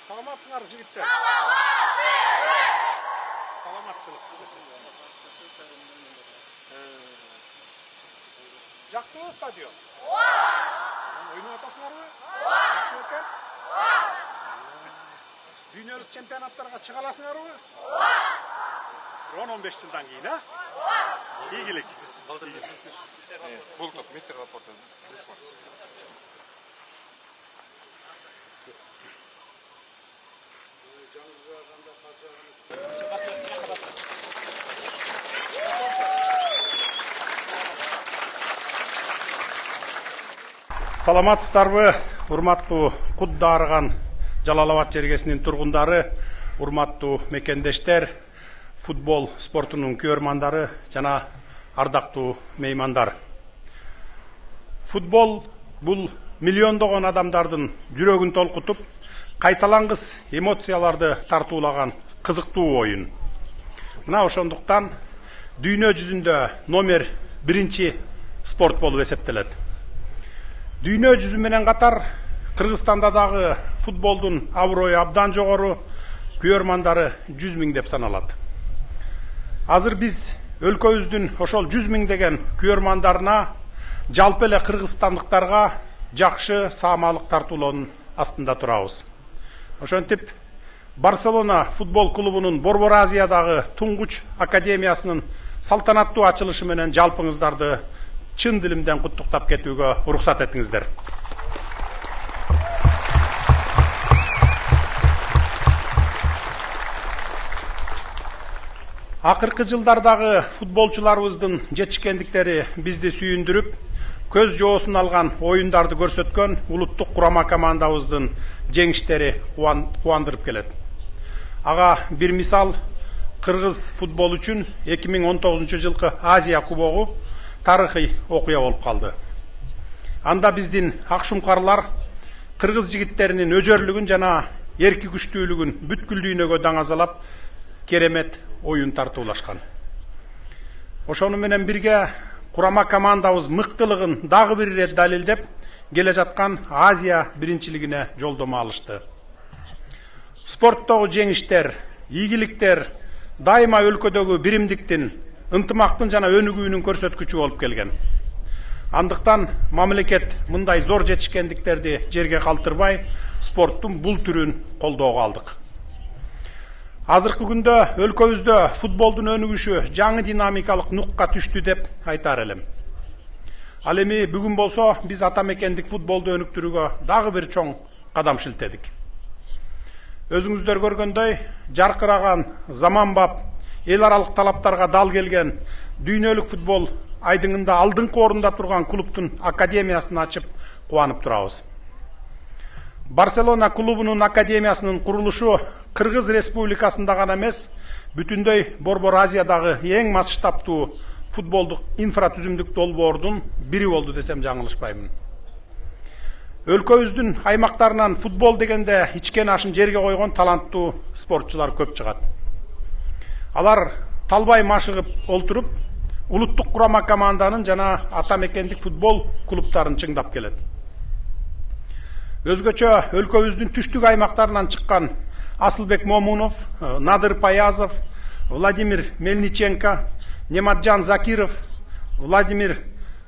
Саламатсыңар жигиттер. Саламатчылык. Жактыбы стадион? Ойнап атасыңарбы? Жакшы экен? Дүйнөлүк чемпионаттарга чыга аласыңарбы? 10-15 жылдан кийин, а? Ийгилик. Бул топ мистер Лапорта. Саламатсыздарбы, урматтуу Кут Дарыган Жалал-Абад жергесинин тургундары, урматтуу мекендештер, футбол спортунун көрмандары жана ардактуу меймандар. Футбол бул миллиондогон адамдардын жүрөгүн толкутуп, кайталангыс эмоцияларды тартуулаган кызыктуу оюн. Мына ошондуктан дүйнө жүзүндө номер 1 спорт болуп эсептелет. Дүйнө жүзү менен катар Кыргызстанда дагы футболдун аброю абдан жогору, көрмандары 100 миң деп саналат. Азыр биз өлкөбүздүн ошол 100 миңдеген көрмандарына, жалпы эле кыргызстандыктарга жакшы саамалык тартуулоонун астында турабыз. Ошентип, Барселона футбол клубунун Борбор Азиядагы туңгуч академиясынын салтанаттуу ачылышы менен жалпыңыздарды чын дилимден куттуктап кетүүгө уруксат этиңиздер. Акыркы жылдардагы футболчуларыбыздын жетишкендиктери бизди сүйүндүрүп, көз жоосун алган оюндарды көрсөткөн улуттук курама командабыздын жеңиштери кубандырып келет. Ага бир мисал, кыргыз футбол үчүн 2019 жылкы Азия кубогу тарыхый окуя болуп калды. Анда биздин акшумкарлар кыргыз жигиттеринин өжөрлүгүн жана эрки күчтүүлүгүн бүткүл дүйнөгө даңазалап, керемет оюн тартуулашкан. Ошону менен бирге курама командабыз мыктылыгын дагы бир ирет далилдеп, келе жаткан Азия биринчилигине жолдомо алышты. Спорттогу жеңиштер, ийгиликтер дайыма өлкөдөгү биримдиктин, ынтымактын жана өнүгүүнүн көрсөткүчү болуп келген. Андыктан мамлекет мындай зор жетишкендиктерди жерге калтырбай, спорттун бул түрүн колдоого алдык. Азыркы күндө өлкөбүздө футболдун өнүгүшү жаңы динамикалык нукка түштү деп айтар элем. Ал эми бүгүн болсо биз ата мекендик футболду өнүктүрүүгө дагы бир чоң кадам шилтедик. Өзүңүздөр көргөндөй, жаркыраган, заманбап, эл аралык талаптарга дал келген дүйнөлүк футбол айдыңында алдыңкы орунда турган клубтун академиясын ачып кубанып турабыз. Барселона клубунун академиясынын курулушу Кыргыз Республикасында гана эмес, бүтүндөй Борбор Азиядагы эң масштабтуу футболдук инфратүзүмдүк долбоордун бири болду десем жаңылышпаймын. Өлкөбүздүн аймактарынан футбол дегенде ичкен ашын жерге койгон таланттуу спортчулар көп чыгат. Алар талбай машыгып олтуруп, улуттук курама команданын жана ата мекендик футбол клубтарын чыңдап келет. Өзгөчө өлкөбүздүн түштүк аймактарынан чыккан Асылбек Момунов, Надыр Паязов, Владимир Мельниченко, Нематжан Закиров, Владимир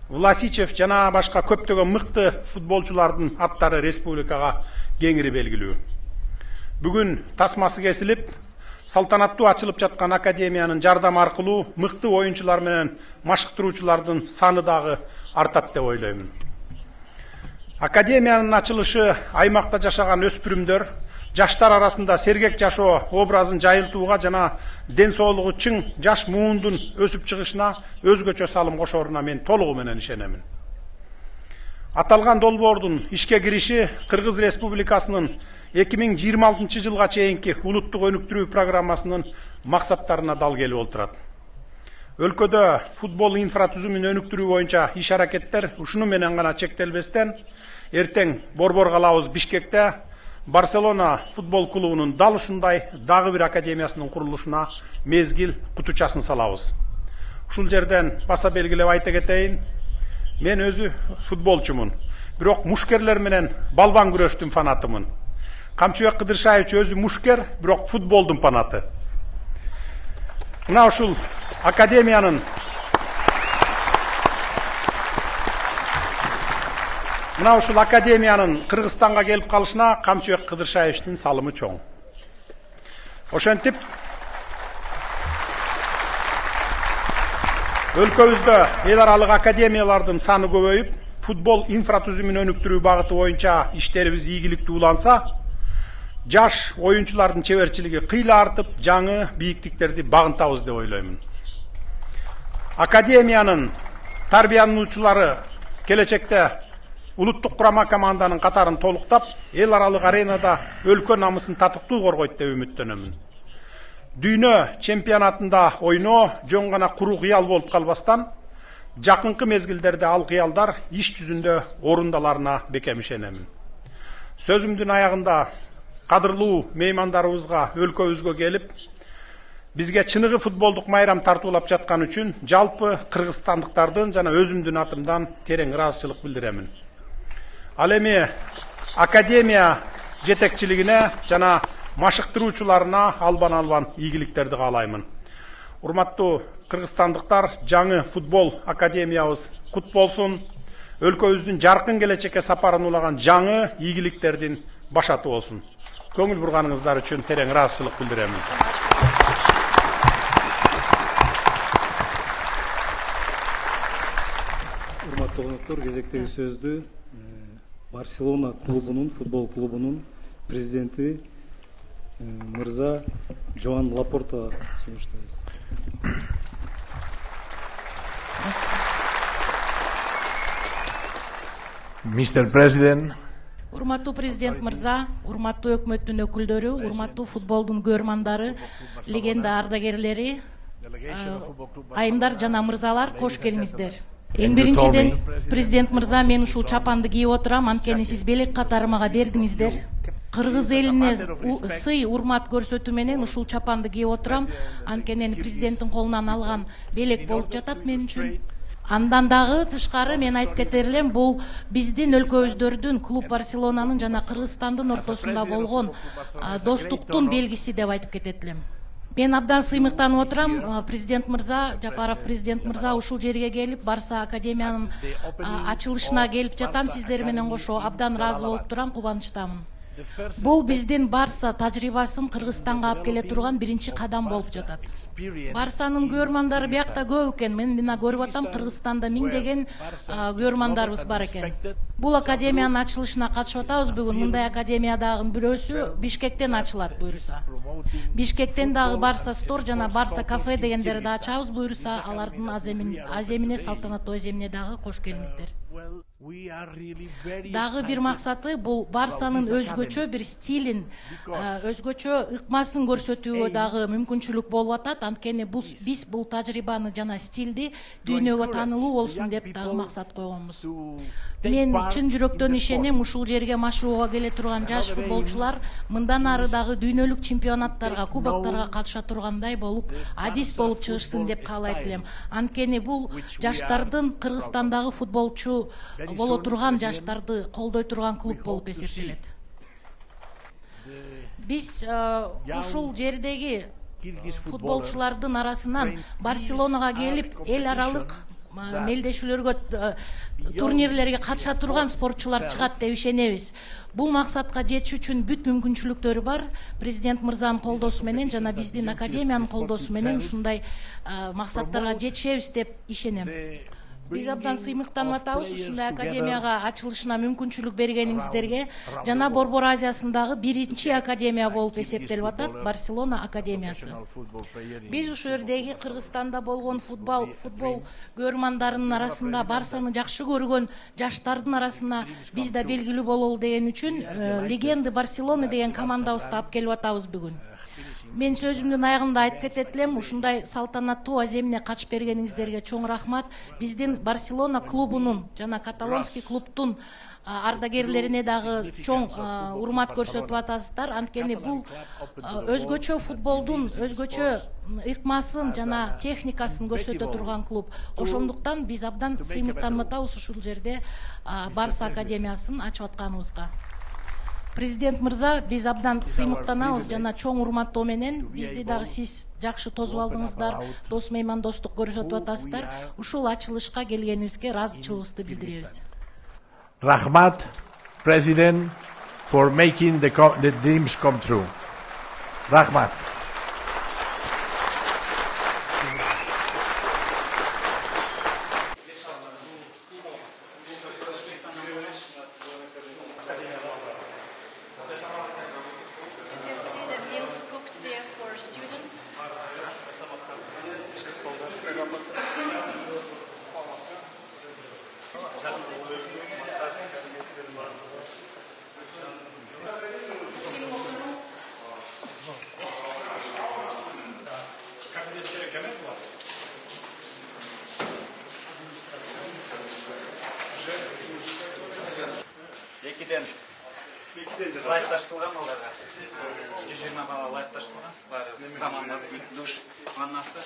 Власичев жана башка көптөгөн мыкты футболчулардын аттары республикага кеңири белгилүү. Бүгүн тасмасы кесилип, салтанаттуу ачылып жаткан академиянын жардамы аркылуу мыкты оюнчулар менен машыктыруучулардын саны дагы артат деп ойлоймун. Академиянын ачылышы аймакта жашаган өспүрүмдөр, жаштар арасында сергек жашоо образын жайылтууга жана ден соолугу чың жаш муундун өсүп чыгышына өзгөчө салым кошоруна мен толугу менен ишенемин. Аталган долбоордун ишке кириши Кыргыз Республикасынын 2026 жылга чейинки улуттук өнүктүрүү программасынын максаттарына дал келип отурат. Өлкөдө футбол инфратүзүмүн өнүктүрүү боюнча иш-аракеттер ушуну менен гана чектелбестен, эртең борбор калабыз Бишкекте Барселона футбол клубунун дал ушундай дагы бир академиясынын курулушуна мезгил кутучасын салабыз. Ушул жерден баса белгилеп айта кетейин, мен өзү футболчумун. Бирок мушкерлер менен балбан күрөштүн фанатымын. Камчыбек Кыдыршаевич өзү мушкер, бирок футболдун фанаты. Мына ушул академиянын Кыргызстанга келип калышына Камчыбек Кыдыршаевичтин салымы чоң. Ошентип өлкөбүздө эл аралык академиялардын саны көбөйүп, футбол инфратүзүмүн өнүктүрүү багыты боюнча иштерибиз ийгиликтүү уланса, жаш оюнчулардын чеберчилиги кыйла артып, жаңы бийиктиктерди багынтабыз деп ойлоймун. Академиянын тарбиялануучулары келечекте улуттук курама команданын катарын толуктап, эл аралык аренада өлкө намысын татыктуу коргойт деп үмүттөнөмүн. Дүйнө чемпионатында ойноо жөн гана куру кыял болуп калбастан, жакынкы мезгилдерде ал кыялдар иш жүзүндө орундаларына бекем ишенемин. Сөзүмдүн аягында кадырлуу меймандарыбызга өлкөбүзгө келип, бизге чыныгы футболдук майрам тартуулап жаткан үчүн жалпы кыргызстандыктардын жана өзүмдүн атымдан терең ыраазычылык билдиремин. Ал эми академия жетекчилигине жана машыктыруучуларына албан ийгиликтерди каалаймын. Урматтуу кыргызстандыктар, жаңы футбол академиябыз кут болсун. Өлкөбүздүн жаркын келечекке сапарын улаган жаңы ийгиликтердин башаты болсун. Көңүл бурганыңыздар үчүн терең ыраазычылык билдиремин. Урматтуу коноктор, кезектеги сөздү Барселона клубунун, футбол клубунун президенти мырза Жоан Лапорта сунуштайбыз. Mr. President, Урматтуу президент мырза, урматтуу өкмөттүн өкүлдөрү, урматтуу футболдун көрмандары, легенда ардагерлери, айымдар жана мырзалар, кош келиңиздер. Эң биринчиден, президент мырза, мен ушул чапанды кийип отурам, анткени сиз белек катары мага бердиңиздер. Кыргыз элине сый, урмат көрсөтүү менен ушул чапанды кийип отурам, анткени президенттин колунан алган белек болуп жатат мен үчүн. Андан дагы тышкары мен айтып кетер элем, бул биздин өлкөбүздөрдүн, клуб Барселонанын жана Кыргызстандын ортосунда болгон достуктун белгиси деп айтып кетет элем. Мен абдан сыймыктанып отурам, президент мырза, Жапаров президент мырза ушул жерге келип, Барса академиянын ачылышына келип жатам, сиздер менен кошо абдан ыраазы болуп турам, кубанычтамын. Бул биздин Барса тажрыйбасын Кыргызстанга алып келе турган биринчи кадам болуп жатат. Барсанын көрмандары биякта көп экен. Мен мына көрүп атам, Кыргызстанда миңдеген көрмандарыбыз бар экен. Бул академиянын ачылышына катышып атабыз бүгүн. Мындай академиядагы бирөөсү Бишкектен ачылат буюрса. Бишкектен дагы Барса стор жана Барса кафе дегендерди ачабыз буюрса, алардын аземине, салтанаттуу аземине дагы кош келиңиздер. Дагы бир максаты бул Барсанын өзгөчө бир стилин, өзгөчө ыкмасын көрсөтүүгө дагы мүмкүнчүлүк болуп атат. Анткени биз бул тажрыйбаны жана стилди дүйнөгө таанылуу болсун деп дагы максат койгонбуз. Мен чын жүрөктөн ишенем, ушул жерге машыгууга келе турган жаш футболчулар мындан ары дагы дүйнөлүк чемпионаттарга, кубоктарга катыша тургандай болуп, адис болуп чыгышсын деп каалайт элем. Анткени бул жаштардын Кыргызстандагы футболчу боло турган жаштарды колдой турган клуб болуп эсептелет. Биз ушул жердеги футболчулардын арасынан Барселонага келип, эл аралык мелдешүүлөргө, турнирлерге катыша турган спортчулар чыгат деп ишенебиз. Бул максатка жетиш үчүн бүт мүмкүнчүлүктөрү бар. Президент мырзанын колдоосу менен жана биздин академиянын колдоосу менен ушундай максаттарга жетишебиз деп ишенем. Биз абдан сыймыктанып атабыз ушундай академияга ачылышына мүмкүнчүлүк бергениңиздерге. Жана Борбор Азиясындагы биринчи академия болуп эсептелип атат, Барселона академиясы. Биз ушул жердеги Кыргызстанда болгон футбол көрмандарынын арасында Барсаны жакшы көргөн жаштардын арасына биз да белгилүү бололу деген үчүн легенды Барселона деген командабызды алып келип атабыз бүгүн. Мен сөзүмдүн аягында айтып кетет элем, ушундай салтанаттуу аземине катышып бергениңиздерге чоң рахмат. Биздин Барселона клубунун жана Каталонский клубтун ардагерлерине дагы чоң урмат көрсөтүп атасыздар. Анткени бул өзгөчө футболдун өзгөчө ыкмасын жана техникасын көрсөтө турган клуб. Ошондуктан биз абдан сыймыктанып атабыз ушул жерде Барса академиясын ачып атканыбызга. Президент мырза, биз абдан сыймыктанабыз жана чоң урматтоо менен бизди дагы сиз жакшы тосуп алдыңыздар, дос меймандостук көрсөтүп атасыздар. Ушул ачылышка келгениңизге ыраазычылыгыбызды билдиребиз. Rahmat, President, for making the dreams come true. Rahmat. Екіден лайықташтырылған оларға. 120 бала лайықташтырылған. Заманында душ ваннасы.